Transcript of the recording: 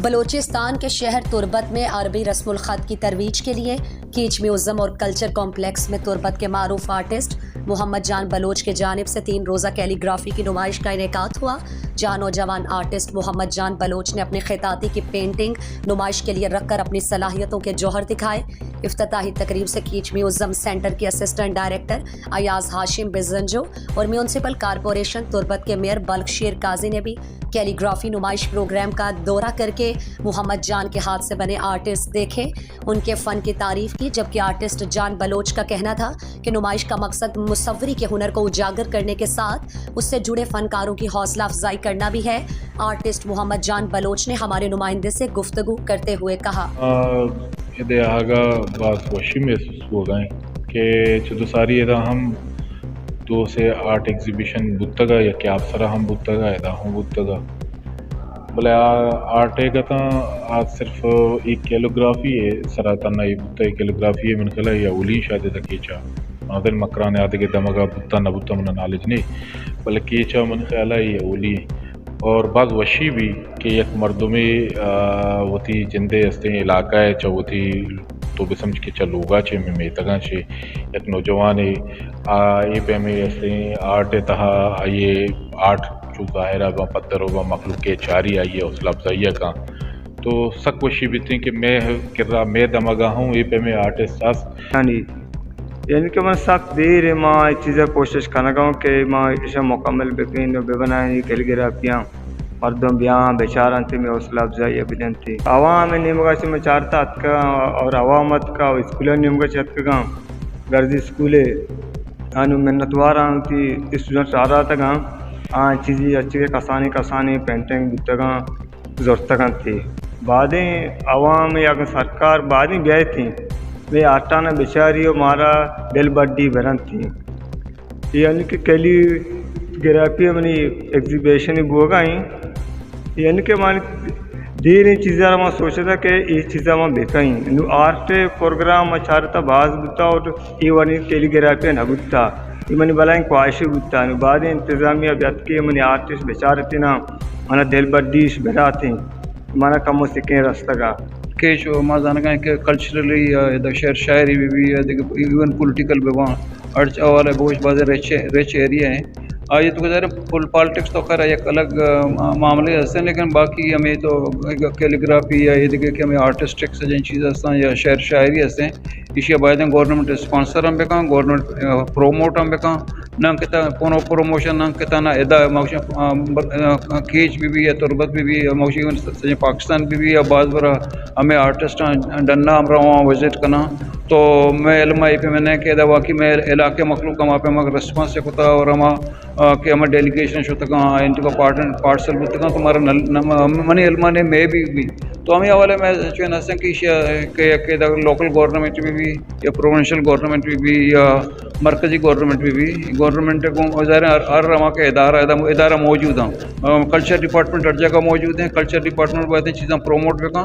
بلوچستان کے شہر تربت میں عربی رسم الخط کی ترویج کے لیے کیچ میوزیم اور کلچر کمپلیکس میں تربت کے معروف آرٹسٹ محمد جان بلوچ کی جانب سے 3 روزہ کیلی گرافی کی نمائش کا انعقاد ہوا، جہاں نوجوان آرٹسٹ محمد جان بلوچ نے اپنے خطاطی کی پینٹنگ نمائش کے لیے رکھ کر اپنی صلاحیتوں کے جوہر دکھائے۔ افتتاحی تقریب سے کیچ میوزیم سینٹر کے اسسٹنٹ ڈائریکٹر ایاز ہاشم بزنجو اور میونسپل کارپوریشن تربت کے میئر بلک شیر قاضی نے بھی کیلی گرافی نمائش پروگرام کا دورہ کر کے محمد جان کے ہاتھ سے بنے آرٹسٹ دیکھے، ان کے فن کی تعریف کی، جبکہ آرٹسٹ جان بلوچ کا کہنا تھا کہ نمائش کا مقصد مصوری کے ہنر کو اجاگر کرنے کے ساتھ اس سے جڑے فنکاروں کی حوصلہ افزائی کرنا بھی ہے۔ آرٹسٹ محمد جان بلوچ نے ہمارے نمائندے سے گفتگو کرتے ہوئے کہا بات وشی محسوس ہو گئے کہ چدو ساری ادا ہم دو سے آرٹ ایگزیبیشن بتگا یا کیا افسرا ہم بتگا ادا ہوں بتگا بلے آرٹ کا آج صرف ایک کیلیگرافی ہے سراتنا یہ بتا کیلیگرافی ہے من خلا یا اولی شاید تک کیچا نادر مکران آتے کے دماغا بتا نہ بتا من نالج نہیں بلکہ کیچا من خیالہ یہ اولی اور بعض وشی بھی کہ یک مردمی وتی جندے ہستے علاقہ ہے چا وتی تو بھی سمجھ کے چلوگا چھے میں تگاں چھے یک نوجوان ہے یہ پہ میں ہستے آرٹ تہا یہ آرٹ جو ظاہرہ با پتر با مخلوق کے چاری آئی ہے حوصلہ افزائیہ کا تو سک وشی بھی تھی کہ میں کرا میں دماغا ہوں یہ پہ میں آرٹسٹ آس یعنی کہ میں سخت دیر ہے ماں یہ چیزیں کوشش کرنا گاؤں کہ ماں اسے مکمل بکنگ بے بنائیں کیلیگرافیاں مردم بیاں بیچاران تھی میں حوصلہ افزائی بدن تھی عوام نیمگا سے میں چارتا ات کا اور عوامت کا اسکولیں نیمگا چت کا گاں گرزی اسکولے آنو منتوار آن تھی اسٹوڈنٹ آ رہا تھا گاں آن چیزی اچھے کسانی پینٹنگ بتا گاں ضرورت گاں تھی بعدیں عوام یا سرکار بعدیں بیائے تھیں میں آٹانا بیچاری و مارا دل بڈی برن تھی یعنی کہ کیلی گرافی منی ایگزیبیشن بو گئیں یعنی کہ مان دیر چیزیں میں سوچا تھا کہ یہ چیزیں میں بکائیں نو آرٹ پروگرام چارتا باز بتا اور یہ ونی کیلی گرافی نہ بتا یہ منی بلائیں خواہشی بتا نو بعد انتظامیہ بیت کے منی آرٹسٹ بیچارتی نا منا دل بڈیش برا تھیں مانا کم سکیں رستہ گا کہ جو ما زانگاں کہ کلچرلی دا شعر شاعری بھی ایون پولیٹیکل بھی وہاں ارچ والا گوش باز ریچ ایریا ہیں یہ تو گزارے پالیٹکس تو خیر ایک الگ معاملے ہستے ہیں لیکن باقی ہمیں تو کیلیگرافی یا یہ دیکھے کہ ہمیں آرٹسٹک سے جن چیز ہستے ہیں یا شعر شاعری ہستے ہیں اسی باید گورنمنٹ اسپانسر ہم بکاں گورنمنٹ پروموٹ ہم بکاں نہ کتا پروموشن نہ کتا نہ ادا کیچ بھی یا تربت بھی موشی پاکستان بھی یا بعض برا ہمیں آرٹسٹ ڈننا ہم رہا وزٹ کرنا تو میں علمہ پہ میں نے کہ واقعی میں علاقے مخلوق ہم پہ مگر رسپانس سے کتا اور ہم کہ ہمیں ڈیلیگیشن شو تکاں ان کا پارٹسل بھی تکاں تمہارا منی علمہ نے میں بھی تو ہمیں حوالے میں چوئن ہستیں کہ لوکل گورنمنٹ بھی یا پروونشل گورنمنٹ بھی یا مرکزی گورنمنٹ بھی گورنمنٹ کو ظاہر ہر رما کے ادارہ موجود ہیں کلچر ڈپارٹمنٹ ہر جگہ موجود ہیں کلچر ڈپارٹمنٹ بہت چیزیں پروموٹ بکاں